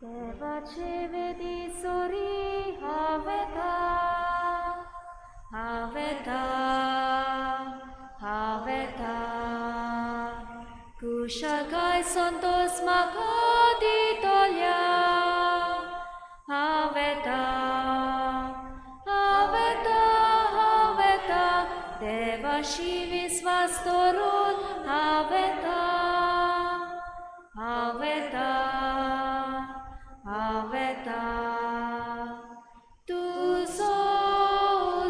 देवाचे वेदी सोरी हावेता हावेता हावेता कुशाकाय संतोष माकादी तोल्या हावेता हावेता हावेता देवाशी विश्वास दवरून हावेता हावेता हावेता तुजो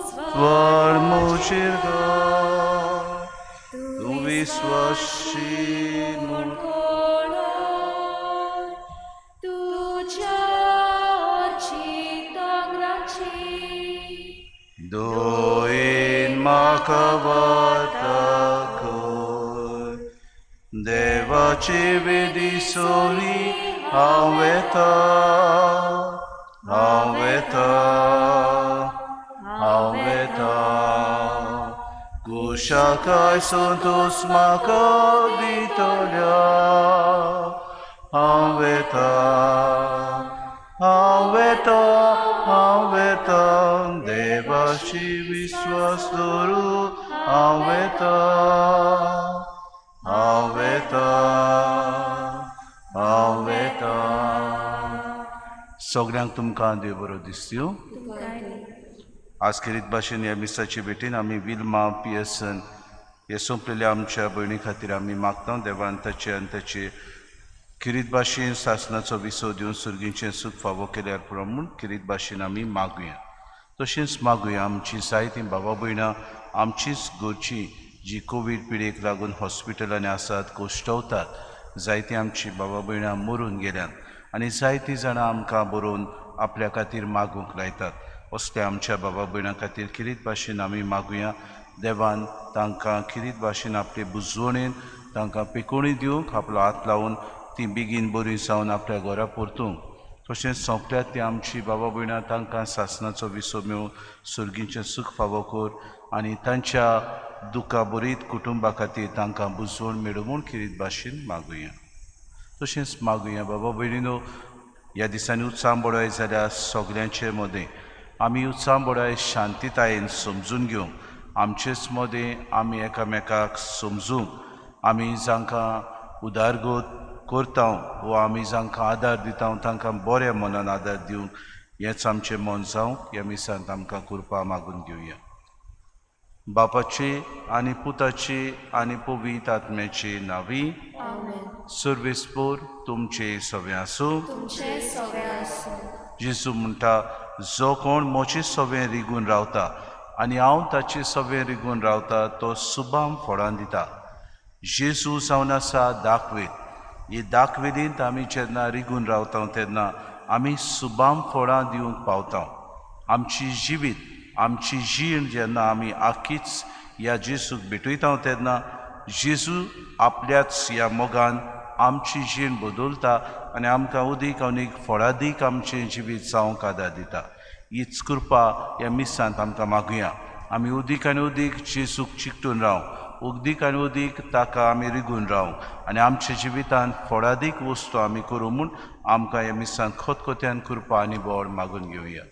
स्वर मुशिरगार तू विश्वासी म्हूण कोणोर तुज्या चिंतनाची दोयेन म्हाका वाटाकर देवाची वेदी सोरी हांव येता हांव येता हांव येता कुशाकाय संतोष म्हाका दितल्या हांव येता हांव येता हांव येता देवाशी विश्वास दवरून हांव येता हांव येता हांव येता सगळ्यांक तुमकां देव बरो दीस दिवं. आज खेरीत भाशेन ह्या मिसाची भेटीन आमी विल्मा पियर्सन हे सोंपलेल्या आमच्या भयणी खातीर आमी मागता देवान ताचे आनी ताचे खेरीत भाशेन सासणाचो विसव दिवन सुर्गीचें सूख फावो केल्यार पुरो म्हूण खेरीत भाशेन आमी मागुया. तशेंच मागुया आमची जायतीं भावा भयणां आमचीच गोरचीं जी कोवीड पिडेक लागून हॉस्पिटलांनी आसात कोश्टवतात. जायतीं आमची भावा भयणां मरून गेल्यात आनी जायतीं जाणां आमकां बरोवन आपल्या खातीर मागूंक लायतात. असल्या आमच्या भावा भयणां खातीर खेरीत भाशेन आमी मागुया देवान तांकां खेरीत भाशेन आपले बुजवणेन तांकां पिकोवणी दिवंक आपलो हात लावन तीं बेगीन बरीं जावन आपल्या घरा परतूंक. तशेंच सोंपल्यात तीं आमची भावा भयणां तांकां सासणाचो विसव मेळून सुर्गीचें सूख फावो कर आनी तांच्या दुखा बरीत कुटुंबा खातीर तांकां बुजवण मेळो म्हूण खेरीत भाशेन मागुया. तशेंच मागुया बाबा भयणीनो ह्या दिसांनी उत्साह बडोय जाल्यार सगल्यांचे मदें आमी उत्साह बडोय शांतीतायेन समजून घेवंक आमचेच मदें आमी एकामेकाक समजूंक आमी जांकां उदारगत करता वो आमी जांकां आदार दिता तांकां बऱ्या मनान आदार दिवंक हेंच आमचें मन जावंक ह्या मिसांत आमकां कृपा मागून घेवया. बापाची आनी पुताची आनी पवित्र आत्म्याची नांवी सर्वेस्पोर तुमचे सवे आसूं. जेजू म्हणटा जो कोण म्हजे सवें रिगून रावता आनी हांव ताचे सवें रिगून रावता तो सुबाम फळां दिता. जेजू जावन आसा दाखवेद. ही दाखवेदींत आमी जेन्ना रिगून रावता तेन्ना आमी सुबाम फळां दिवंक पावता. आमची जिवीत आमची जीण जेन्ना आमी आख्खीच ह्या जेजूक भेटयता तेन्ना जेजू आपल्याच ह्या मोगान आमची जीण बदलता आनी आमकां उदीक आनीक फळादीक आमचें जिवीत जावंक आदार दिता. हीच कृपा ह्या मिसांत आमकां मागुया. आमी उदीक आनी उदीक जेजूक चिकटून रावंक उदीक आनी उदीक ताका आमी रिगून रावंक आनी आमच्या जिवितांत फळादीक वस्तू आमी करूं म्हूण आमकां ह्या मिसांत खतखत्यान कृपा आनी बोड मागून घेवया.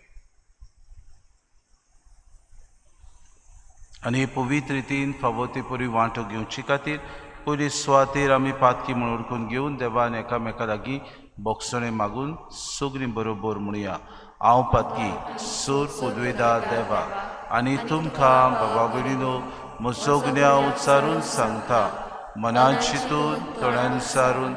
आनी पवित्र रितीन फावो ते परी वांटो घेवचे खातीर पयली सुवातेर आमी पातकी म्हूण ओळखून घेवन देवान एकामेका लागीं बोगसणें मागून सगळीं बरोबर म्हणुया. हांव पातकी सूर पदवेदार देवा आनी तुमकां बाबा भयणीनो म्हजो गुन्यांव उच्चारून सांगता. मनान चिंतून तोंडान विचारून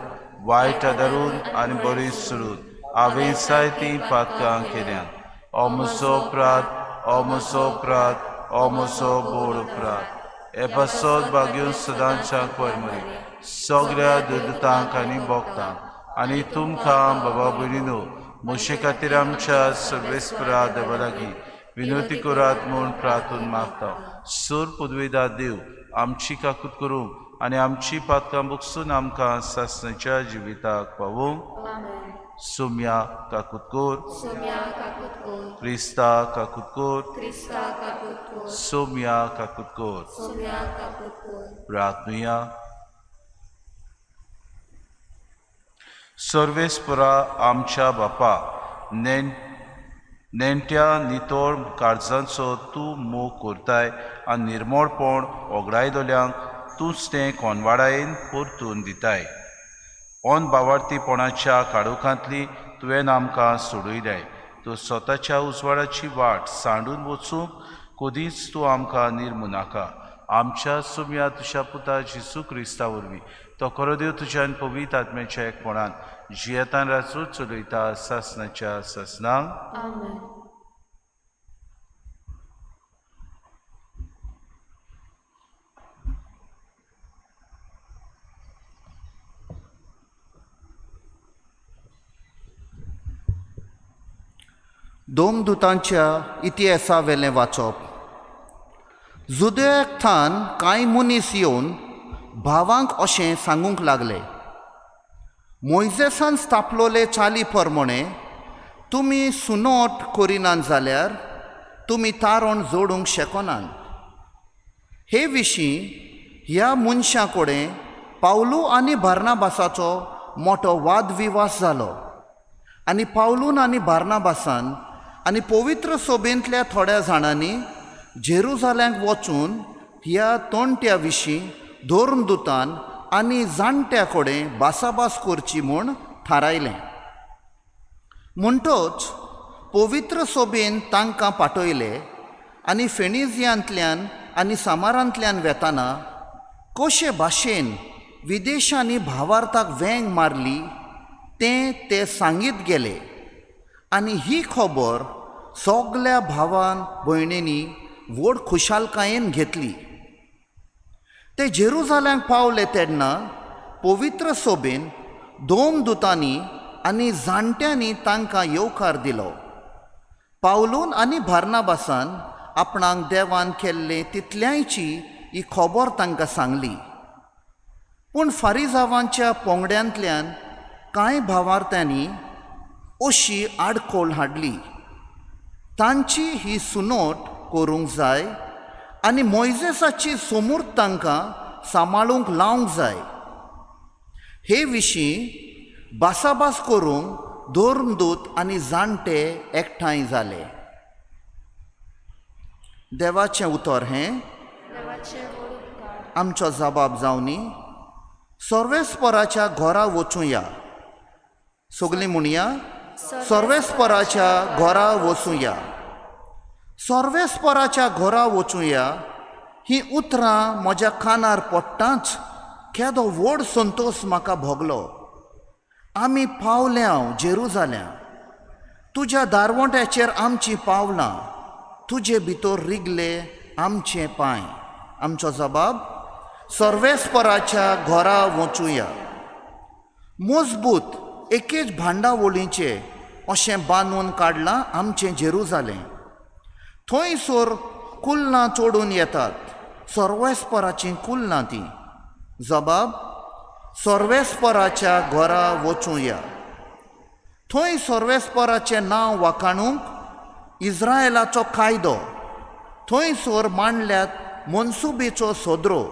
वायट आदारून आनी बरी सोडून हांवें जायतीं पातकां केल्यात. हो म्हजो अपराध हो म्हजो अपराध हो म्हजो बोड अपराध. हे पासत भाग्यून सदांच्या परमरी सगळ्या दुदांक आनी भोगतांक आनी तुमकां बाबा भयणीनो म्हजे खातीर आमच्या सर्वेस्परा देवा लागीं विनवती करात म्हूण प्रार्थून मागता. सूर पदवेदार देव आमची काकूट करूंक आनी आमची पातकां भोगसून आमकां सासणाच्या जिविताक पावोवंक सोम्या काकूट कोर क्रिस्ता काकूट कोर सोम्या काकूट कोर. प्रार्थनुया. सर्वेस्परा आमच्या बापा नेणट्या नितोळ काळजांचो तूं मोग करताय आनी निर्मळपण ओगडायलोल्यांक तूंच तें कोनवाडायेन परतून दिताय. ओन भावार्थीपणाच्या काळोखांतली तुवें आमकां सोडयल्याय. तूं स्वताच्या उजवाडाची वाट सांडून वचूंक कदींच तूं आमकां निर्मू नाका. आमच्या सुम्या तुज्या पुता जेजू क्रिस्ता वरवीं तो खरो देव तुज्यान पवित्र आत्म्याच्या एकपणान जियेतान राचो चलयता सासणाच्या सासणांक. आमेन. दोमदूतांच्या इतिहासा वेलें वाचप. जुदयाक थान कांय मनीस येवन भावांक अशें सांगूंक लागले, मोइजेसान स्थापलोले चाली प्रमाणे तुमी सुनोट करिनात जाल्यार तुमी तारण जोडूंक शकनात. हे विशीं ह्या मनशां कडेन पावलू आनी बार्नाबासाचो मोठो वादविवाद जालो आनी पावलून आनी बार्नाबासान आनी पवित्र सोबेंतल्या थोड्या जाणांनी जेरुजालेमाक वचून ह्या तोंट्या विशीं धोर्मदूतान आनी जाणट्या कडेन भासाभास करची म्हूण थारायलें. म्हणटच पवित्र सोबेन तांकां पाठयले आनी फेनिजियांतल्यान आनी सामारांतल्यान वेताना कशे भाशेन विदेशांनी भावार्थाक वेंग मारली तें ते सांगीत गेले. आनी ही खबर सगल्या भावान भयणींनी व्हड खुशालकायेन घेतली. ते जेरुजालेमाक पावले तेन्ना पवित्र सोबेन दोमदूतांनी आनी जाणट्यांनी तांकां येवकार दिलो. पावलून आनी बार्नाबासान आपणाक देवान केल्ले तितल्यायची ही खबर तांकां सांगली. पूण फारिजावांच्या पोंगड्यांतल्यान कांय भावार्थ्यांनी अशी आडखोल हाडली. तांची ही सुनोट करूंक जाय आनी मोइजेसाची समूर्त तांकां सांबाळूंक लावंक जाय. हे विशीं भासाभास करूंक धोर्मदूत आनी जाणटे एकठांय जाले. देवाचें उतर हें आमचो जबाब जावनी सर्वेस्पराच्या घरा वचूया. सगलीं म्हणया, सर्वेस्पराच्या घरा वचूया. सर्वेस्पराच्या घरा वचूया ही उतरां म्हज्या कानार पडटाच केदो व्हड संतोश म्हाका भोगलो. आमी पावल्या जेरुजालेम. तुज्या दारवंट्याचेर आमची पावलां. तुजे भितर रिगले आमचे पांय. आमचो जबाब सर्वेस्पराच्या घरा वचूया. मजबूत एकेच भांडावळीचें अशें बांदून काडलां आमचें जेरुजालेम. थंयसर कुलनां चोडून येतात. सर्वेस्पराचीं कुलनां तीं. जबाब सर्वेस्पराच्या घरा वचूया. थंय सर्वेस्पराचें नांव वाखाणूंक इस्रायेलाचो कायदो. थंयसर मांडल्यात मनसुबेचो सोदरो,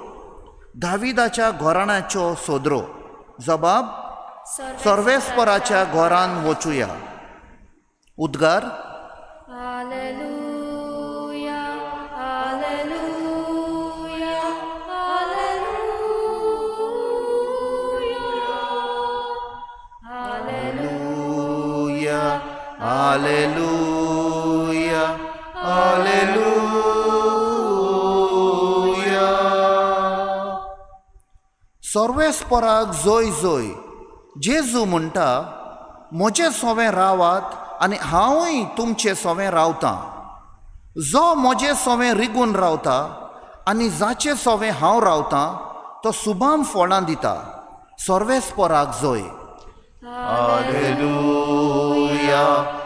दाविदाच्या घराण्याच्यो सोदरो. जबाब सर्वेस्पराच्या घरान वचूया. उद्गार. हालेलुया, हालेलुया, हालेलुया, हालेलुया, हालेलुया, हालेलुया. सर्वेस्पराक जय जय. जेजू म्हणटा, म्हजें सोवें रावात आनी हांवूय तुमचें सोवें रावतां. जो म्हजें सोवें रिगून रावता आनी जाचें सोवें हांव रावतां तो सुबाम फळां दिता. सर्वेस्पराक जय. हालेलुया,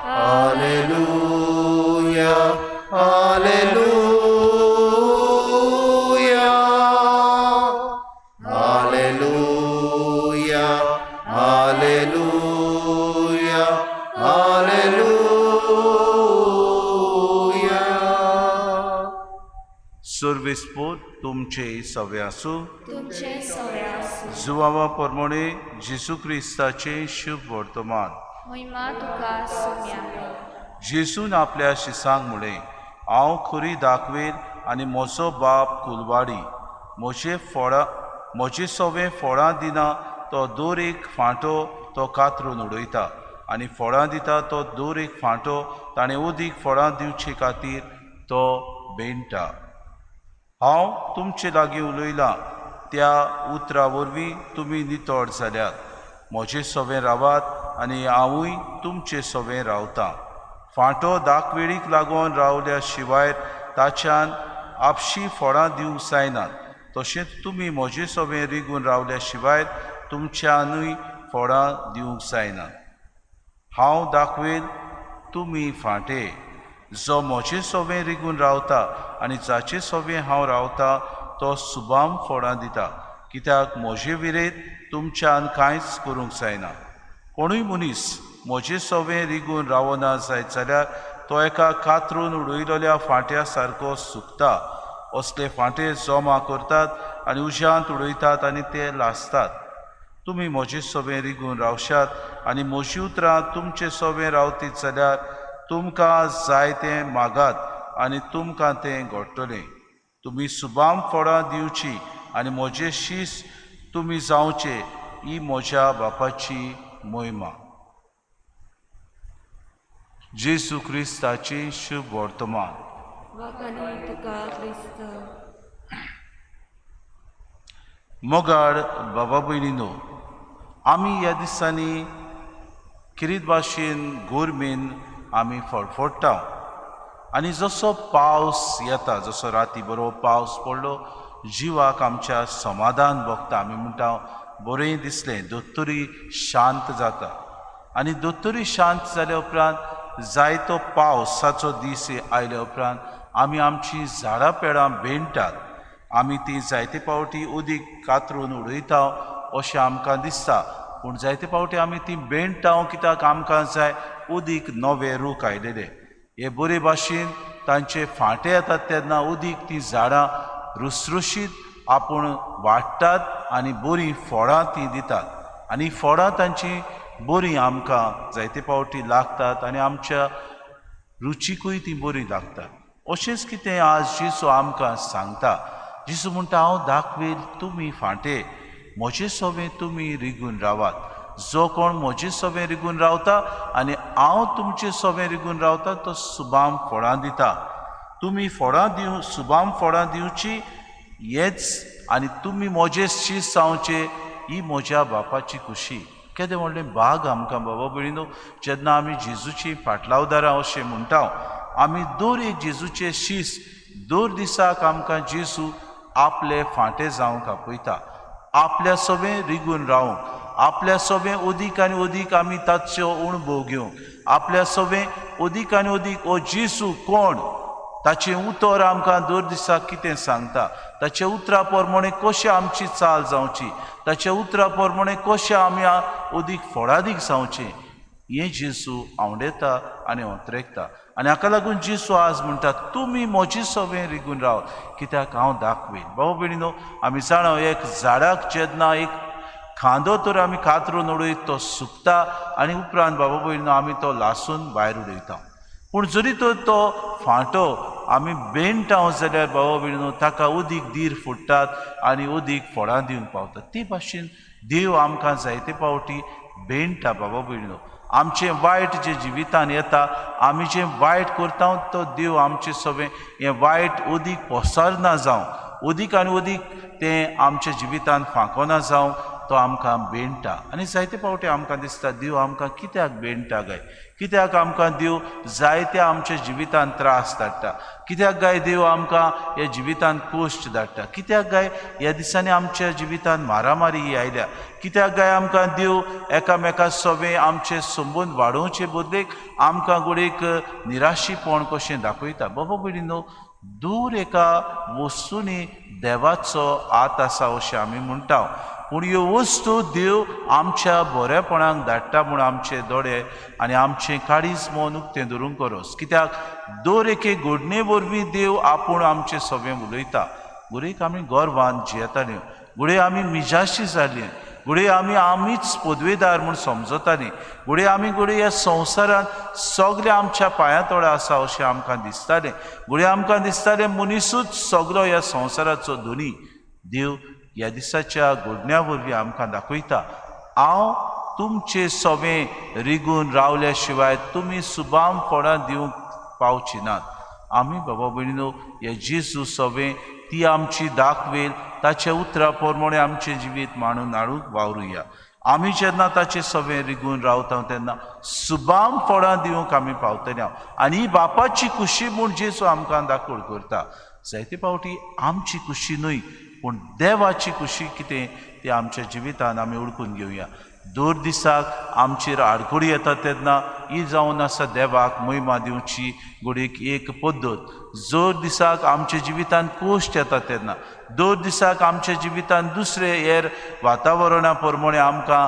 हालेलुया, हालेलुया, हालेलुया, हालेलुया, हालेलुया. सर्वेस्पोत तुमचे सवे आसूं. तुमचे सवे आसूं. जुवावा प्रमाणे जेजू क्रिस्ताचे शुभ वर्तमान. महिमा तुका सुम्या. जेजून आपल्या शिसांक म्हळें, हांव खरी दाखवेल आनी म्हजो बाप कुलवाडी. म्हजे सवे फळां दिना तो दर एक फांटो तो कातरून उडयता, आनी फळां दिता तो दर एक फांटो ताणें अदीक फळां दिवचे खातीर तो भेंटा. हांव तुमचे लागीं उलयलां त्या उतरा वरवीं तुमी नितळ जाल्यात. म्हजें सवें रावात आनी हांवूय तुमचें सवें रावतां. फांटो दाखवेळीक लागून रावल्या शिवाय ताच्यान आपशीं फळां दिवंक जायनात. तशेंच तुमी म्हजें सवें रिगून रावल्या शिवाय तुमच्यानूय फळां दिवंक जायनात. हांव दाखवेल, तुमी फांटे. जो म्हजें सवें रिगून रावता आनी जाचे सवें हांव रावतां तो सुबाम फळां दिता, कित्याक म्हजे विरेत तुमच्यान कांयच करूंक जायना. कोणूय मनीस म्हजें सवें रिगून रावना जायत जाल्यार तो एका कातरून उडयलोल्या फांट्या सारको सुकता. असले फांटे जमा करतात आनी उज्यांत उडयतात आनी ते लासतात. तुमी म्हजें सवें रिगून रावशात आनी म्हजी उतरां तुमचें सवें रावतीत जाल्यार तुमकां जाय तें मागात आनी तुमकां तें घडटलें. तुमी सुबाम फळां दिवची आनी म्हजें शीस तुमी जावचे, ही म्हज्या बापाची मोहिमा. जेजू क्रिस्ताचें शुभ वर्तमान. वखणी तुका क्रिस्त. मोगाळ बाबा भयणीनो, आमी ह्या दिसांनी किरीत भाशेन गोरमेन आमी फडफडटा. आनी जसो पावस येता, जसो राती बरो पावस पडलो, जिवाक आमच्या समाधान भोगता. आमी म्हणटा बरें दिसलें, दोतोरी शांत जाता. आनी दोतोरी शांत जाल्या उपरांत जायतो पावसाचो दीस आयल्या उपरांत आमी आमचीं झाडां पेडां भेंडटात. आमी ती जायते पावटी उदीक कातरून उडयता अशें आमकां दिसता, पूण जायते पावटी आमी ती भेंडटा कित्याक आमकां जाय उदीक नवे रूख आयलेले. हे बरे भाशेन तांचे फांटे येतात तेन्ना उदीक ती झाडां रुसरुशीत आपूण वाडटात आनी बरीं फळां ती दितात. आनी फळां तांची बरीं आमकां जायते पावटी लागतात आनी आमच्या रुचीकूय ती बरीं लागतात. अशेंच कितें आज जेजू आमकां सांगता. जेजू म्हणटा, हांव दाखवेल, तुमी फांटे. म्हजें सवें तुमी रिगून रावात. जो कोण म्हजें सवें रिगून रावता आनी हांव तुमचें सवें रिगून रावता तो सुबाम फळां दिता. तुमी फळां सुबाम फळां दिवची हेच आनी तुमी म्हजे शीस जावचे, ही म्हज्या बापाची खुशी. केदें व्हडलें भाग आमकां बाबा भयणीनो, जेन्ना आमी जेजूची फाटलावदारां अशें म्हणटा. आमी दर एक जेजूचे शीस दर दिसाक आमकां जेजू आपले फांटे जावंक आपयता. आपल्या सवें रिगून रावंक, आपल्या सवें अदीक आनी अदीक आमी ताचो अणभव घेवंक, आपल्या सवें अदीक आनी अदीक हो जेजू कोण ताचें उतर आमकां दर दिसाक कितें सांगता, ताच्या उतरा प्रमाणे कशें आमची चाल जावची, ताच्या उतरा प्रमाणे कशें आमी अदीक फळादीक जावचें, हें जेजू आवडटा आनी ओंत्रेकता. आनी हाका लागून जेजू आज म्हणटा, तुमी म्हजें सवें रिगून राव, कित्याक हांव दाखवेल. बाबा भयणीनो, आमी जाणा एक झाडाक जेन्ना एक खांदो तर आमी कातरून उडयत तो सुकता आनी उपरांत बाबा भयणीनो आमी तो लासून भायर उडयता. पूण जरी तर तो फांटो आमी भेंडटा जाल्यार बाबा भयणीनो ताका उदीक दीर फुडटात आनी उदीक फळां दिवंक पावतात. ते भाशेन देव आमकां जायते पावटी भेंडटा बाबा भयणीनो. आमचें वायट जें जिवितान येता, आमी जें वायट करता तो देव आमचें सवें हें वायट उदीक पसरना जावं, उदीक आनी उदीक तें आमच्या जिवितान फांकोना जावं तो आमकां भेंडटा. आनी जायते पावटी आमकां दिसता देव आमकां कित्याक भेंडटा गाय, कित्याक आमकां देव जायत्या आमच्या जिवितान त्रास धाडटा, कित्याक गाय देव आमकां ह्या जिवितान कश्ट धाडटा, कित्याक गाय ह्या दिसांनी आमच्या जिवितान मारामारी आयल्या, कित्याक गाय आमकां देव एकामेका सवें आमचे संबंद वाडोवचे बदलेक आमकां गोडेक निराशीपण कशें दाखयता. बाबा भयणीनो, दूर एका वस्तूंनी देवाचो हात आसा अशें आमी म्हणटा पूण ह्यो वस्तू देव आमच्या बरेपणाक धाडटा म्हूण आमचे दोळे आनी आमचें काळीज मन उक्तें धरून करोस कित्याक दर एके घडणे वरवीं देव आपूण आमचें सगळें उलयता गुरेक आमी गर्वान जियेतालीं गुडे आमी मिजाशी जालीं गुडे आमीच पदवेदार म्हूण समजतालीं गुडे आमी ह्या संवसारांत सगळे आमच्या पांया तोडा आसा अशें आमकां दिसतालें गुडे आमकां दिसतालें मनीसूच सगळो ह्या संवसाराचो धनी देव ह्या दिसाच्या घडण्या वरवीं आमकां दाखयता हांव तुमचें सवें रिगून रावल्या शिवाय तुमी सुबाम फळां दिवंक पावची नात आमी बाबा भयणीनो हे जेजू सवें ती आमची दाखवेल ताच्या उतरा प्रमाणे आमचें जिवीत मांडून हाडूंक वावरुया आमी जेन्ना ताचें सवें रिगून रावता तेन्ना सुबाम फळां दिवंक आमी पावतलीं आनी बापाची खुशी म्हूण जेजू आमकां दाखोवड करता जायते फावटी आमची खुशी न्हय पूण देवाची खुशी कितें ती आमच्या जिवितान आमी ओळखून घेवया दर दिसाक आमचेर आडखडी येता तेन्ना ही जावन आसा देवाक महिमा दिवची घडयेक एक पद्दत जर दिसाक आमच्या जिवितान कोश्ट येता तेन्ना दर दिसाक आमच्या जिवितान दुसरे हेर वातावरणा प्रमाणे आमकां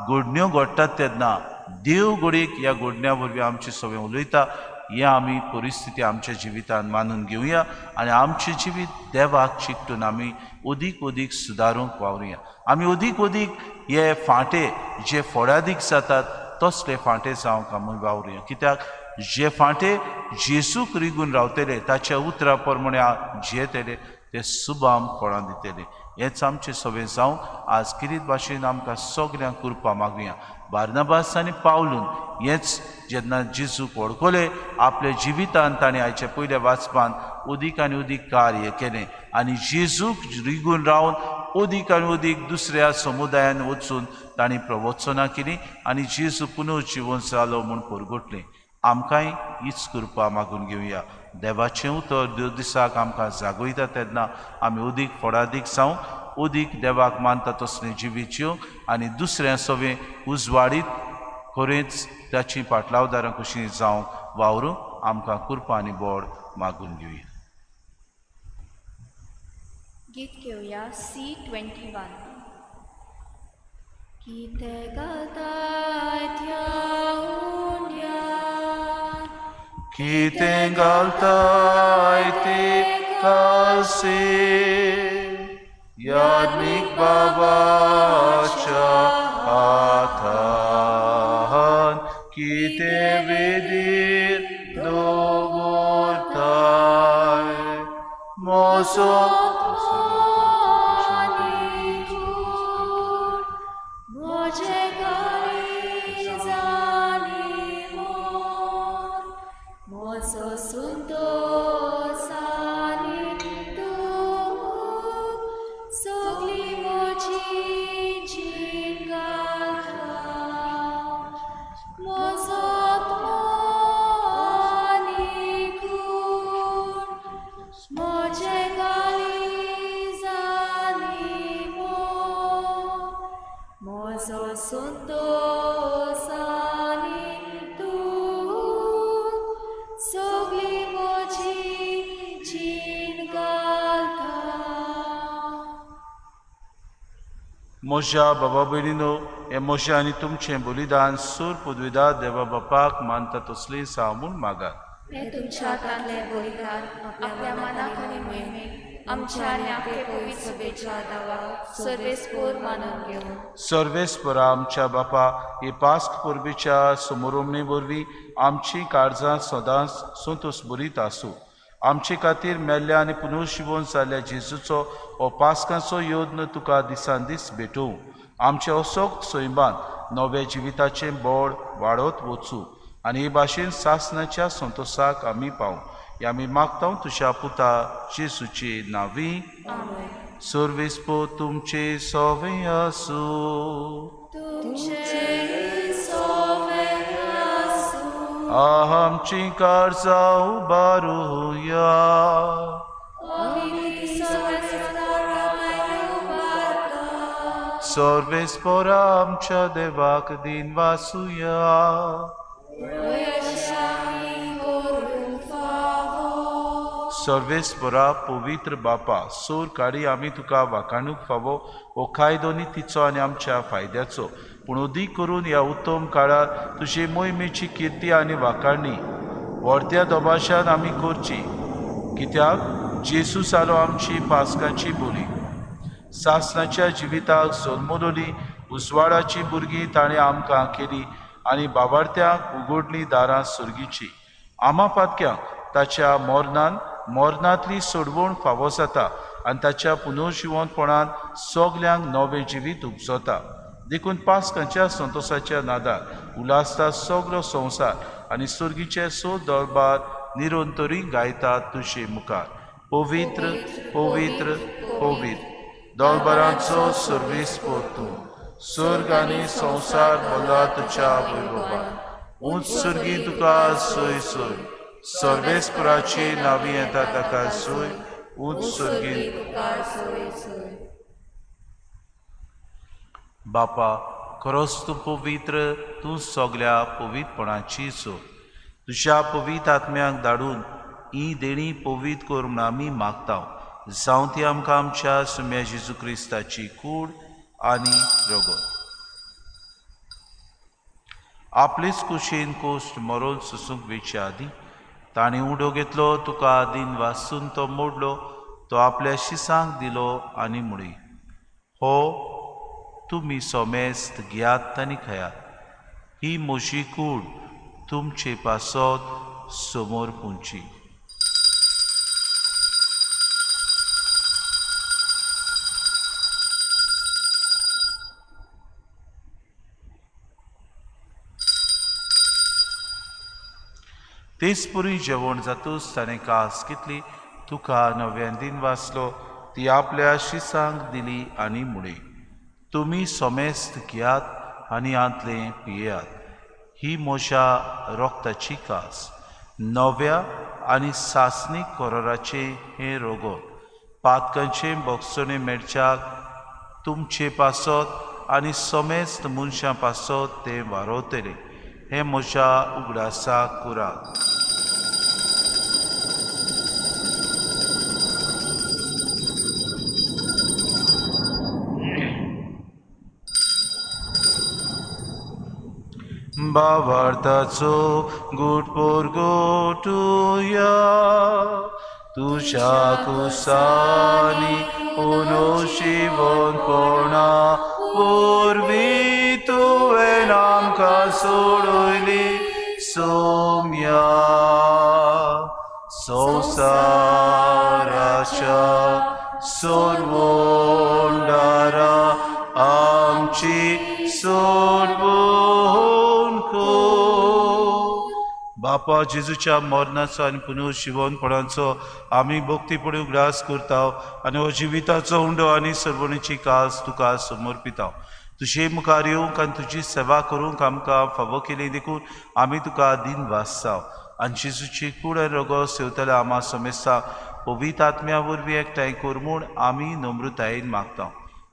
घडण्यो घडटात तेन्ना देव घडयेक ह्या घडण्या वरवीं आमचें सगळें उलयता हें आमी परिस्थिती आमच्या जिवितान मानून घेवया आनी आमचें जिवीत देवाक चिकटून आमी अदीक सुदारूंक वावरुया आमी अदीक हे फांटे जे फळादीक जातात तसले फांटे जावंक आमी वावरुया कित्याक जे फांटे जेजूक रिगून रावतले ताच्या उतरा प्रमाणे जियेतले ते सुबाम फळां दितले हेंच आमचें सगळें जावंक आज किरीत भाशेन आमकां सगळ्यांक करपा मागुया बार्नबास आनी पावलून हेंच जेन्ना जेजूक वळखलें आपल्या जिवितान ताणें आयच्या पयल्या वाचपान अदीक आनी अदीक कार्य केलें आनी जेजूक रिगून रावन अदीक आनी अदीक दुसऱ्या समुदायान वचून तांणी प्रवचनां केलीं आनी जेजू पुनर्जीवन जालो म्हूण परगटलें आमकांय हीच कृपा मागून घेवया देवाचें उतर दर दिसाक आमकां जागयता तेन्ना आमी अदीक फळादीक जावं अदीक देवाक मानता तसलें जिवीत जिवंक आनी दुसऱ्या सवें उजवाडीत खरेंच ताची पाटलावदारां कशीं जावंक वावरूंक आमकां कृपा आनी बोड मागून घेवया गीत घेवया C21 कितें घालताय त्या हुंड्यान कितें घालताय ते कासे याज्ञिक बाबाच्या हातान कितें वेदीर दवरताय मोसो म्हज्या बाबा भयणीनो हें म्हजें आनी तुमचें बलिदान सूर पदवीदार देवा बापाक मानता तसलें जावं म्हूण मागात हे तुमच्या हातांतलें बलिदान आपल्या मनाक आनी मोहिमेक आमच्या आनी आपले पवित्र सभेच्या दावा सर्वेस्पोर मानून घेवन सर्वेस्परा आमच्या बापा ही पास्क परबीच्या समारंभणे वरवीं आमची काळजां सदांच संतोश बरीत आसूं आमचे खातीर मेल्ल्या आनी पुनर्जीवन जाल्ल्या जेजूचो हो पास्काचो योद्न तुका दिसान दीस भेटोवं आमचे असोक सैमान नव्या जिविताचें बोड वाडत वचूं आनी हे भाशेन सासणाच्या संतोशाक आमी पावूं हे आमी मागता तुज्या पुता जेजूचे नांवी सर्वेस्पो तुमचे सवें आसूं आमची काळजां उबारुया सर्वेस्पोरा आमच्या देवाक दिन वासुया सर्वेस्परा पवित्र बापा सोर काडी आमी तुका वाखाणूक फावो हो कायदो नितीचो आनी आमच्या फायद्याचो पूण अदीक करून ह्या उत्तम काळार तुजे मोहिमेची किर्ती आनी वाखाणणी व्हडत्या दोबाशान आमी करची कित्याक जेजू जालो आमची पासकांची बोली सासणाच्या जिविताक जल्मलोली उजवाडाची भुरगीं ताणें आमकां केली आनी बाबार्थ्यांक उगडली दारां सुर्गीची आमा पातक्यांक ताच्या मोरनांतली सोडवण फावो जाता आनी ताच्या पुनर्जिवंतपणान सगल्यांक नवें जिवीत उपजता देखून पासकांच्या संतोशाच्या नादार उलासता सगलो संवसार आनी सुर्गीचे सो दरबार निरंतरी गायतात तुजे मुखार पवित्र पवित्र पवित्र दरबारांचो सर्वेस्पर तूं स्वर्ग आनी संवसार भला तुज्या वैभवान उंच सुर्गी तुका सोय सोय सर्वेस्पराची नांवी येता ताका सोय उंच सुर्गी बापा खरोच तूं पवित्र तूं सगल्या पवित्रपणाची सोय तुज्या पवित्र आत्म्याक धाडून ही देणी पवित्र कर म्हूण आमी मागता जावं ती आमकां आमच्या सुम्या जेजू क्रिस्ताची कूड आनी रगत आपलेच कुशीन कोश्ट मरोन सुसूंक वेचे आदी ताणें उडो घेतलो तुका आदीन वाचून तो मोडलो तो आपल्या शिसांक दिलो आनी मुडी हो तुमी सोमेस्त घेयात आनी खयात ही मोशी कूड तुमचे पासत समोर पुंची तेच पुरी जेवण जातूच ताणें कास घेतली तुका नव्यान दिन वाचलो ती आपल्या शिसांक दिली आनी मुडी तुमी सोमेस्त घेयात आनी आंतले पियेयात ही म्हज्या रोगताची कास नव्या आनी सासणीक कोराराचे हे रोगोत पातकांचे बोगसणे मेळच्याक तुमचे पासत आनी सोमेस्त मनशां पासत ते वारोतले हे म्हज्या उगडासाक कुराक बावार्थाचो गुटपोर गोटुया तुझ्या कुसानी पुनोशिवनपणा पूर्वी तुवें आमकां सोडयली सोम्या संवसाराच्या सोडवणदारा आमची सोडवण कर बापा जेजूच्या मरणाचो आनी पुनर्जिवनपणाचो आमी भक्तीपणी उगडास करता आनी हो जिविताचो उंडो आनी सर्वणीची कास तुका समर्पिता तुजे मुखार येवंक आनी तुजी सेवा करूंक आमकां फावो केली देखून आमी तुका दिन वाचता आनी जेजूची कूड आनी रगत सेवतल्या आमा समेस्ता पवित्र आत्म्या वरवीं एकठांय कर म्हूण आमी नम्रतायेन मागता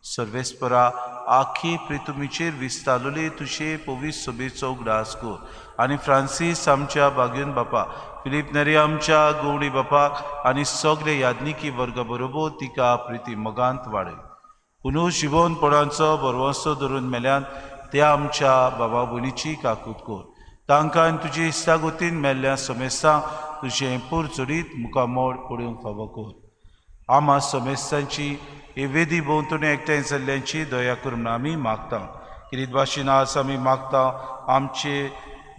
सर्वेस्परा आखी प्रितुमीचेर विस्तारलेली तुजे पवित्र सभेचो उगडास कर आनी फ्रांसीस आमच्या बागेन बापा फिलीप नेरी आमच्या गवडी बापाक आनी सगळे याज्ञिकी वर्ग बरोबर तिका प्रिती मोगांत वाडय पुनर्जिवनपणाचो बरवंसो धरून मेल्यान त्या आमच्या बाबा भयणीची काकूट कर तांकां आनी तुजे इश्टागोतीन मेल्ल्या समेस्तां तुजें पुरचुडीत मुखामोड पडूंक फावो कर आमा समेस्तांची हे वेदी भोंवतणी एकठांय जाल्ल्यांची दया कर म्हूण आमी मागता किरीत भाशेन आज आमी मागता आमचे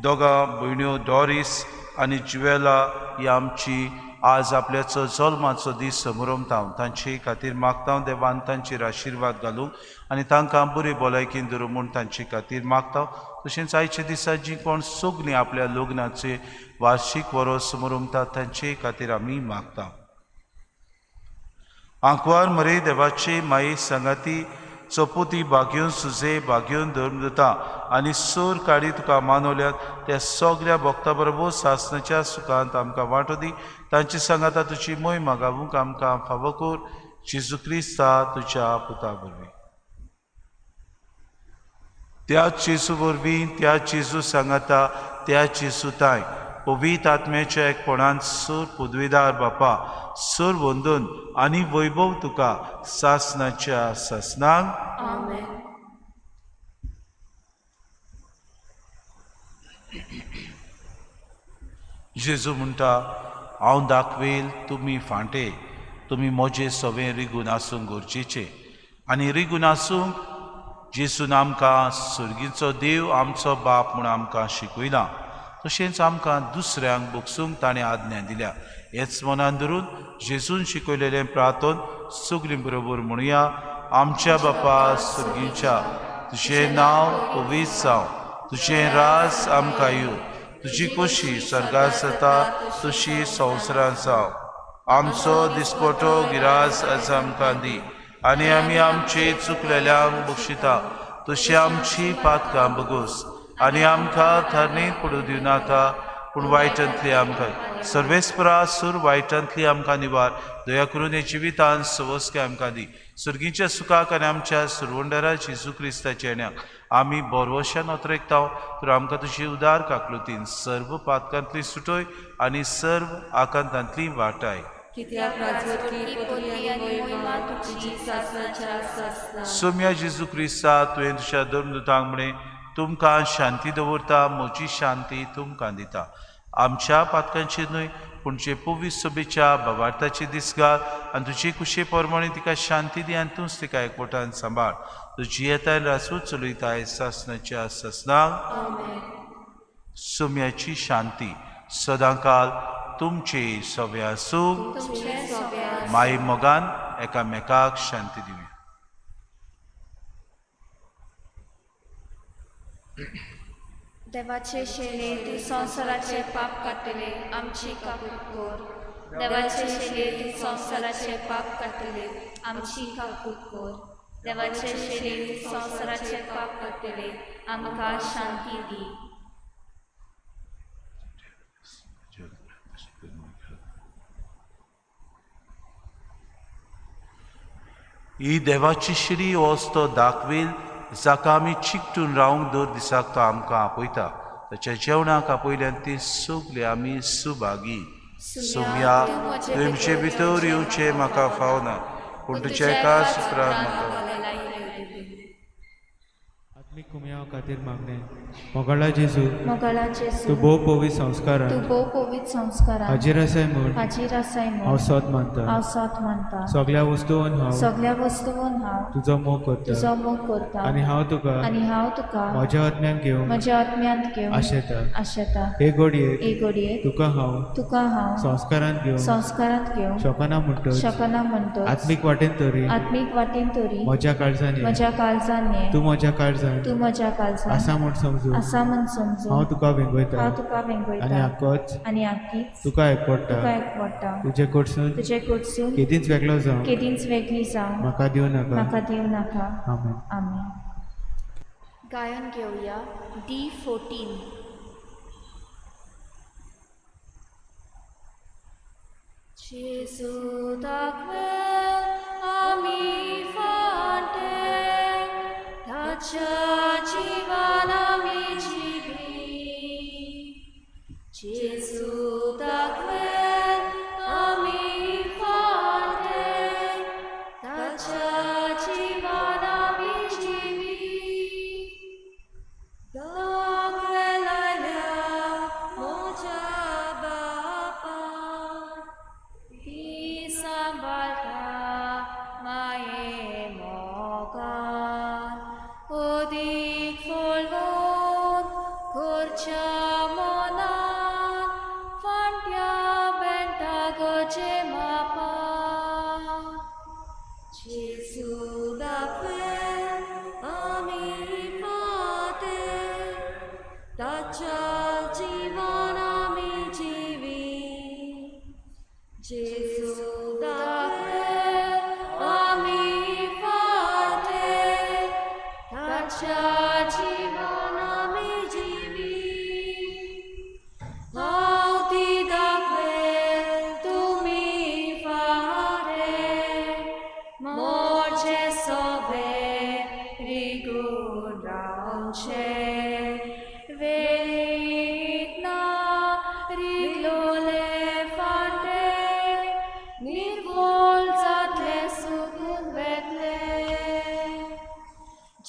दोगां भयण्यो डॉरीस आनी जुवेला ही आमची आज आपल्याचो जल्माचो दीस समरमता तांचे खातीर मागता देवान तांचेर आशिर्वाद घालूंक आनी तांकां बरे भलायकेन दवरूं म्हूण तांचे खातीर मागता तशेंच आयच्या दिसा जीं कोण सगलीं आपल्या लग्नाचे वार्षिक वरोस समरमतात तांचे खातीर आमी मागता आंकवार मरे देवाचे माये सांगाती चोपुती बागेवन सुजे बागेवन धर्मदता आनी सोर काडी तुका मानवल्यात त्या सगळ्या भक्तां बरोबर सासणाच्या सुखांत आमकां वांटो दी तांची सांगाता तुजी मोहीम गावूंक आमकां फावो कर जेजू क्रिस्ता तुज्या पुता वरवीं त्या जेजू वरवीं त्या जेजू सांगाता त्या जेजू ताय पवित्र आत्म्याच्या एकपणान सूर पदवीदार बापा सूर वंदून आनी वैभव तुका सासनाच्या सासनाक आमेन. जेजू म्हणटा हांव दाखवेल तुमी फांटे तुमी मोजे सवें रिगून आसूंक गरजेचे आनी रिगून आसूंक जेजून आमकां सुर्गीचो देव आमचो बाप म्हूण आमकां शिकयलां तशेंच आमकां दुसऱ्यांक भोगसूंक ताणें आज्ञा दिल्या. हेच मनान धरून जेजून शिकयलेलें प्रार्थन सगलीं बरोबर म्हणुया. आमच्या बापा सुर्गीच्या तुजें नांव पवित्र जावं, तुजें राज आमकां येवं, तुजी खोशी स्वर्गांत जाता तशी संवसारांत जावं. आमचो दिसपटो गिरास आज आमकां दी आनी आमी आमचे चुकलेल्यांक बक्षिता तशी आमची पातकां बगोस आनी आमकां थरणेंत पडूं दिवं नाका पूण वायटांतली आमकां सर्वेस्परा सूर वायटांतली आमकां निवार. दया करून हे जिवितांत सवस्के आमकां दी. सुर्गीच्या सुखाक आनी आमच्या सुरवंडरा जेजू क्रिस्ताच्या येण्याक आमी बोरवशान ओतरेकताव तर आमकां तुजी उदार काकलुतीन सर्व पातकांतली सुटोय आनी सर्व आकांतांतली वाटाय. कित्याक राजवटी पदवी आनी महिमा तुजी सासनाच्या सासना. सोम्या जेजू क्रिस्ता तुवें तुज्या धर्मदुतांक म्हणे तुमकां शांती दवरता म्हजी शांती तुमकां दिता. आमच्या पातकांची न्हय पूण जे पवित्र सभेच्या भावार्थाची दिसगार आनी तुजे कुशे पोरमणी तिका शांती दी आनी तूंच तिका एकवटान सांबाळ. तुजी येताय रासूच चलयताय सासनाच्या सासनाक. सोम्याची शांती सदांकाल तुमचे सवे आसूं. माई मोगान एकामेकाक शांती दिवया. देवाचे शेले तूं संवसाराचे पाप काडटले आमची काकूट कोर. देवाचे शेले तूं संवसाराचे पाप काडटले आमची काकूट कोर. देवाचे शेले तूं संवसाराचे पाप काडटले आमकां शांती दी. ही देवाची शिडी वस्तो दाखवेल जाका आमी चिकटून रावंक दर दिसाक तो आमकां आपयता. ताच्या जेवणाक आपयल्यान ती सगली आमी सुभागी. सोम्या तुमचे भितर येवचें म्हाका फावना पूण तुज्या एका सुत्राक म्हाका. आत्मीक कुमयाव खातीर मागणें मोगाळा जेजू मोगाळा जेजू तूं भोव पवित्र संस्कारान तूं भोव पवित्र संस्कारान हाजीर आसाय म्हूण हाजीर आसाय हांव म्हूण सोत मानता. हांव साथ मानता. सगळ्या वस्तूंन हांव सगळ्या वस्तूंन हांव तुजो मोग करता तुजो मोग करता आनी हांव तुका आनी हांव तुका म्हज्या आत्म्यान घेवंक म्हज्या आत्म्यांत घेवन आशेता. आशेता. हे घडयेक एक घडये तुका हांव संस्कारान घेवन संस्कारांत घेवन शोकना म्हणटच शकना म्हणटोच आत्मीक वाटेन तरी आत्मीक वाटेन तोरी म्हज्या काळजान ये. म्हज्या काळजान ये. तूं म्हज्या काळजान तूं म्हज्या काळजान आसा म्हूण समजू आसा म्हूण समजून हांव तुका वेंगयता हांव तुका आनी वेंगयता आक्कोच आनी आख्खीच तुका एकवडटा. तुका एकवडटा. तुजे कडसून तुजे कडसून केदींच वेगळो जावं केदींच वेगळी जावं म्हाका दिवं नाका. म्हाका दिवं नाका. आमेन. आमेन. गायन घेवया D14. जेजू दाखवेल आमी फाटे ताच्या जिवान आमी जिवी. जेजू दाखवेल आमी फाटे ताच्या जिवान आमी जिवी. दाखवेल आयल्या म्हज्या बापान ती सांबाळटा माये मोगान. अदीक फळोन घरच्या मनान फांट्या बेंटा गजे मापा. जेजू दाखवेल आमी फाटे ताच्या जिवान आमी जिवी. जेजू दाखवेल आमी फाटे ताच्या जिवान आमी जिवी. हांव ती दाखवेल तुमी फाटे मोचे सवे रिगून रावचे. वेळीत ना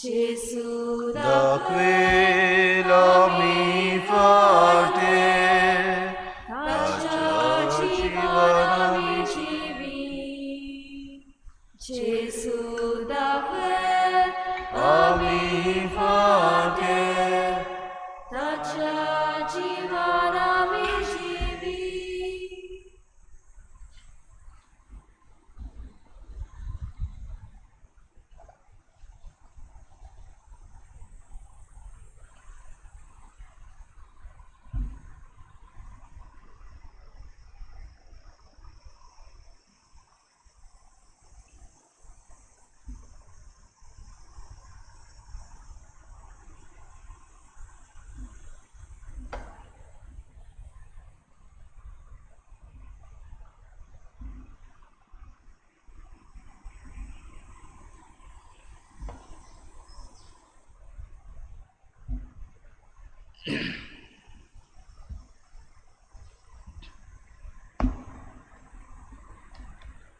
जेसू दाखवेल आमी फाटे ताच्या जीवन आमी जिवी जेसू दाखवेल आमी फाटे ताच्या जीवन आमी जिवी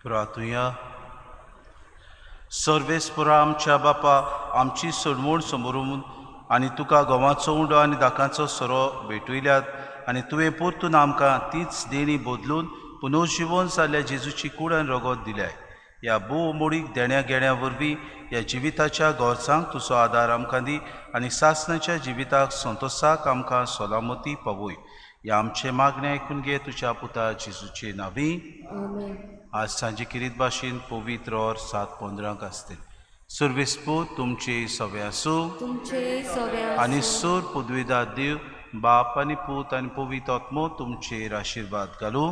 प्रार्थुया. सर्वेस्परा आमच्या बापा, आमची सोडवण समोरून आनी तुका गंवाचो उंडो आनी दाकांचो सोरो भेटयल्यात आनी तुवें परतून आमकां तीच देणी बदलून पुनर्जीवन जाल्ल्या जेजूची कूड आनी रगत दिल्याय. ह्या भोव मोडीक देण्या घेण्या वरवीं ह्या जिविताच्या गोरसांक तुजो आदार आमकां दी आनी सासणाच्या जिविताक संतोशाक आमकां सलामती पावय. ह्या आमचे मागणें आयकून घे तुज्या पुता जेजूचे नांवी. आज सांजे किरीत भाशेन पवित्र और 7:15 आसतील. सर्वेस्पूत तुमचे सवे आसूं तुमचे सगळे आनी सोर पदवीदार देव बाप आनी पूत आनी पवित्र आत्मो तुमचेर आशिर्वाद घालूं.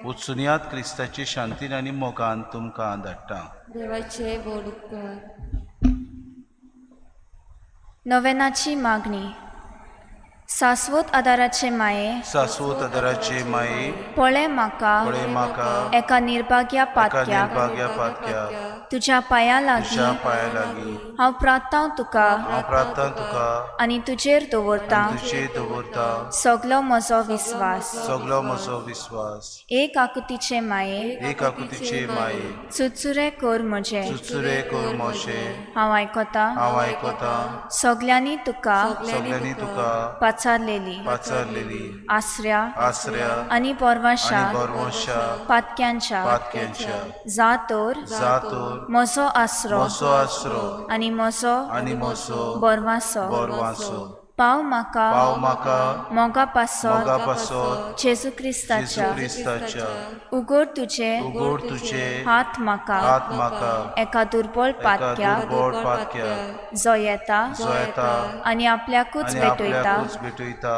उत्सुनियात क्रिस्ताचे शांतीन आनी मोगान तुमकां धाडटा. देवाचे बोड कर. नोवेनाची मागणी. शाश्वत आदाराचे माये, शाश्वत आदाराचे माये, पळय म्हाका एका निर्भाग्या पातक्याक तुज्या पांया तुज्या लागीं पांया लागीं हांव प्रार्थना तुका हांव प्रार्थना तुका आनी तुजेर दवरता तुजेर दवरता. सगलो म्हजो विस्वास. सगलो म्हजो विस्वास. एक आकुतीचे माये, एक आकुतीचे माये, चुचुरे कर म्हजे. सुचुरे कर मोशे. हांव आयकता हांव आयकता सगल्यांनी तुका सगल्यांनी तुका पाचारलेली पाचारलेली आसऱ्या आसऱ्या आनी बोरवाशा आनी बरवंशा पातक्यांच्या पातक्यांच्या जातोर जातोर म्हजो आसरो म्हजो आसरो आनी म्हजो आनी म्हजो बोरवासो बोरवांचो. पाव म्हाका पाव म्हाका मोगा पासत मोगा पासत जेजू क्रिस्ताच्या जेजू क्रिस्ताच्या उगड तुजे उगड तुजे हात म्हाका हात म्हाका एका दुर्बळ एका पातक्याक दुर्बळ पातक्याक जो येता जो येता आनी आपल्याकूच आनी भेटयता आपल्याकूच भेटयता.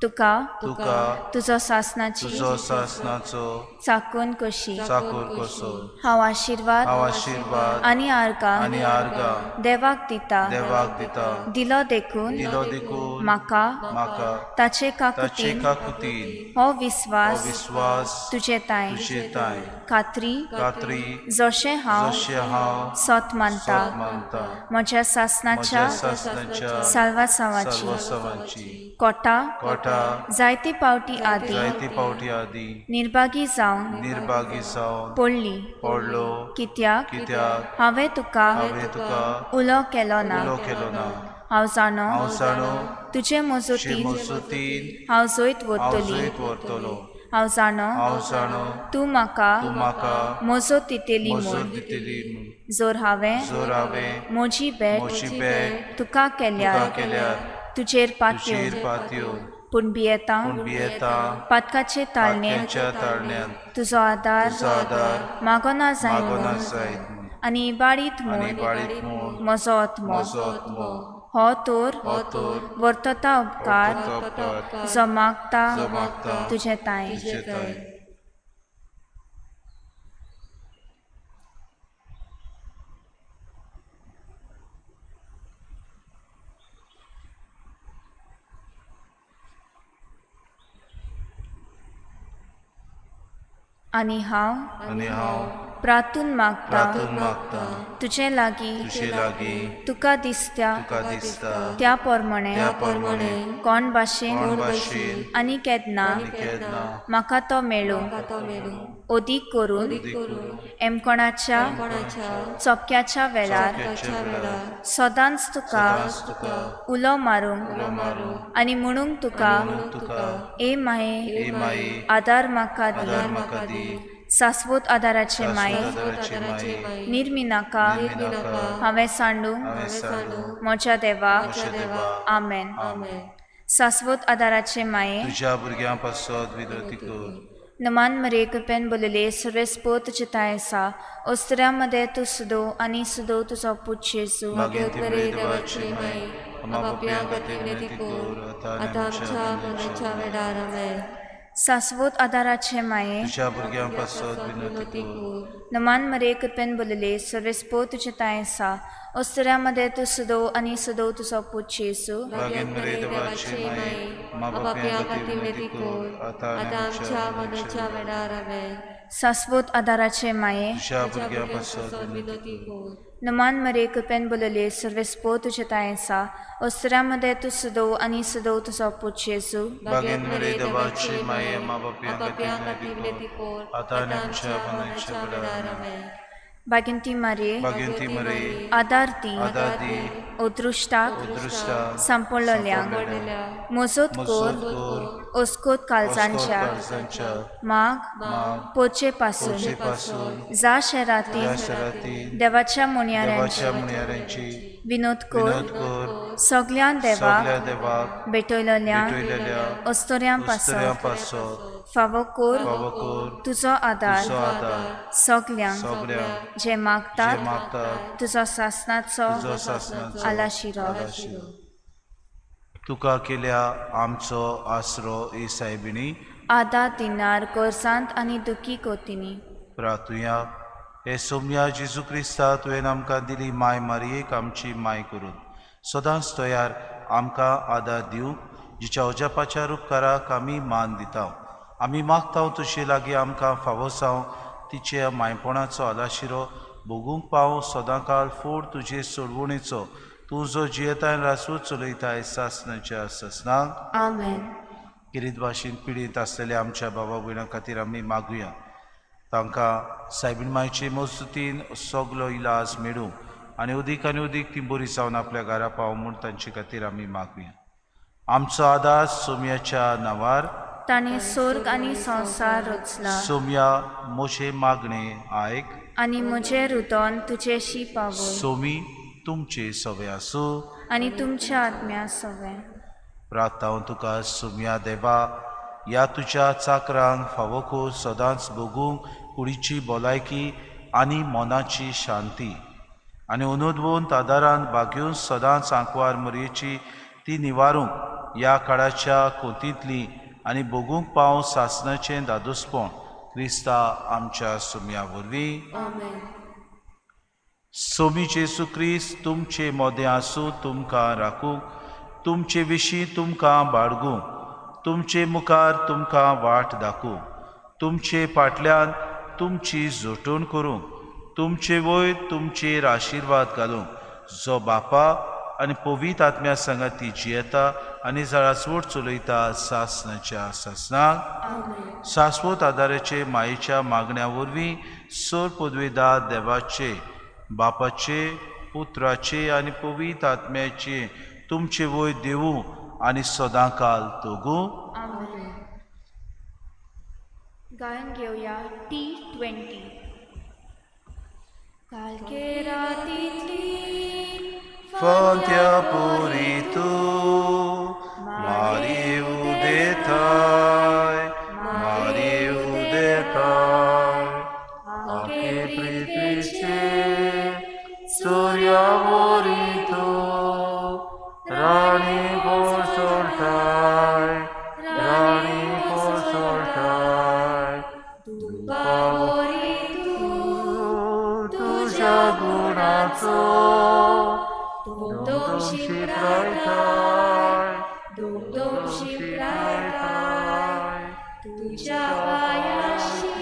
तुका तुका तुजो सासनाची तुजो सासनाचो चाकून कशी चाकूर कसो हांव आशिर्वाद हांव आशिर्वाद आनी आर्गां आनी आर्गां देवाक दिता. देवाक दिता. दिलो देखून दिलो देखून म्हाका म्हाका ताचे ताचे काकुतीन काकुतीन हो हो विस्वास विस्वास तुजे ताय तुजे ताय खात्री खात्री जशें हांव जशें हांव सत मानता सत मानता. म्हज्या सासनाच्या म्हज्या सासनाच्या साल्वासावाची सर्वसवांची कोटा कोटा जायती पावटी आदी जायती पावटी आदी निर्भागी जावन निर्भागी जावन पडली. पडलो. कित्याक कित्याक हांवें तुका हांवें तुका उलो केलो ना. उलो केलो ना. हांव जाणो हांव जाणो तुजे मजतीन मजतीन हांव जैत हांव व्हरतली. जैत व्हरतलो. हांव जाणो हांव जाणो तूं म्हाका तूं म्हाका मजत दितेली मजत म्हूण. दितली म्हूण. जोर हांवें जोर हांवें म्हजी भेट म्हजी भेट तुका केल्यार केल्यार तुजेर पातयो तुजेर पातयो पूण भियेता पूण भियेता पातकाचे ताळणे पातक्यांच्या ताळण्यांत तुजो आदार तुजो आदार मागोना जाय मागोना म्हूण. जायत म्हूण. आनी इबाडीत आनी म्हूण बाळीत म्हूण म्हजो आत्मो म्हजो आत्मो हो तोर हो तोर वर्तता उपकार उपकार जो मागता जो मागता तुजे ताय. तुजे ताय. आनी हांव आनी हांव प्रातून मागता तुझे लागीं तुझे लागीं तुका दिसता त्या प्रमाणे कोण भाशेन आनी केन्ना म्हाका तो मेळो ओदीक करून एमकोणाच्या चोपक्याच्या वेळार सदांच तुका उलो मारूंक आनी म्हणूंक तुका ए माये आदार म्हाका दी सासवोत आदाराचे माये निर्मिनाका हांवें सांडूंक म्हज्या देवा आमेन सासवोत आदाराचे माये तुझ्या भुरग्यां पासत विनंती कर नमान मरे कृपेन बोलले सर्वेस्पोत चितायसा ओस्त्र्यामध्ये तू सुदो आणि सुदो तुझो पूत जेजू देवाची माय विनंती कर आता आमच्या मरणाच्या वेळार आमेन सासवोत आदाराचे माये तुझ्या भुरग्यां पासत विनंती कर नमान मरे कृपेन बोलले सर्वेस्पोत चितायसा ओस्त्र्यामध्ये तू सुदो आणि सुदो तुझो पूत जेजू देवाची माय विनंती कर आता आमच्या मरणाच्या वेळार आमेन सासवोत आदाराचे माये तुझ्या भुरग्यां पासत विनंती कर नमान मरे कृपेन बोलले सर्वेस्पोत चितायसा ओस्त्र्यामध्ये तू सुदो आणि सुदो तुझो पूत जेजू देवाची माय विनंती कर आता आमच्या मरणाच्या वेळार आमेन बागिंती मारे आदार दी ओदृश्टाक संपळ्ळोल्यांक मजत कोर ओस्कोत काळजांच्या माग पोचे पासून जा शेरांती देवाच्या मुनियाऱ्यांची विनोद कोर सगळ्यां देवाक भेटयलोल्या अस्तोऱ्यां पासत फावो कोर तुझो आदार सगळ्यांक जे मागतात तुझो सासनाचो आलाशिरो तुका केल्या आमचो आसरो ई सायबिणी आदार दिनार गोरसांत आनी दुखी कोतिनी प्रार्थुया हे सोम्या जेजू क्रिस्ता तुवें आमकां दिली माय मारयेक आमची माय करून सदांच तयार आमकां आदार दिवंक जिच्या अजापाच्या उपकाराक आमी मान दिता आमी मागता तुजे लागीं आमकां फावो जावं तिचे मायपणाचो आलाशिरो भोगूंक पाव सदांकाळ फोड तुजे सोडवणेचो तूं जो जियेताय रासूच चलयताय सासनाच्या ससनाक आमेन किरीत भाशेन पिडीत आसलेल्या आमच्या बाबा भयणां खातीर आमी मागुया तांकां सायबीण मायचे मजतीन सगलो इलाज मेळूं आनी उदीक ती बरी जावन आपल्या घरा पाव म्हूण तांचे खातीर आमी मागुया आमचो आदार सोम्याच्या नांवार ताणें स्वर्ग आनी संवसार रचला सोम्या मोशे मागणे आयक आनी म्हजें हृदय तुजेशी पावय सोमी तुमचे सवे आसूं आनी तुमच्या आत्म्या सवें प्रार्थना तुका सोम्या देवा या तुज्या चाकरांक फावो को सदांच भोगूंक कुडीची भलायकी आनी मनाची शांती आनी अनुदवंत आदारान भाग्यून सदांच आंकवार मरयेची ती निवारूंक या काळाच्या कोंतींतली आनी भोगूंक पाव सासनाचें दादोसपण क्रिस्ता आमच्या सोम्या वरवीं सोमी जेजू क्रिस्त तुमचे मोदें आसूं तुमकां राखूंक तुमचे विशीं तुमकां बाळगूंक तुमचे मुखार तुमकां वाट दाखोवंक तुमचे फाटल्यान तुमची जोटोण करूंक तुमचे वयर तुमचेर आशिर्वाद घालूंक जो बापा आनी पवित्र आत्म्या सांगाती जियेता आनी जळासवट चलयता सासनाच्या सासनाक सासवत आदाराचे मायेच्या मागण्या वरवीं सोर पदवेदार देवाचे बापाचे पुत्राचे आनी पवित्र आत्म्याचे तुमचे वयर देवूं आनी सदांकाल तोगूं गायन घेवया T20 कालके रातीतली Fontia puritu, Mari udetai, Mari udetai, Ake pritrice, Surya morito, Rani posoltai, Rani posoltai, Dupa moritu, Tuja gunaco, Dom शिप्रायताय तुझ्या पायाशी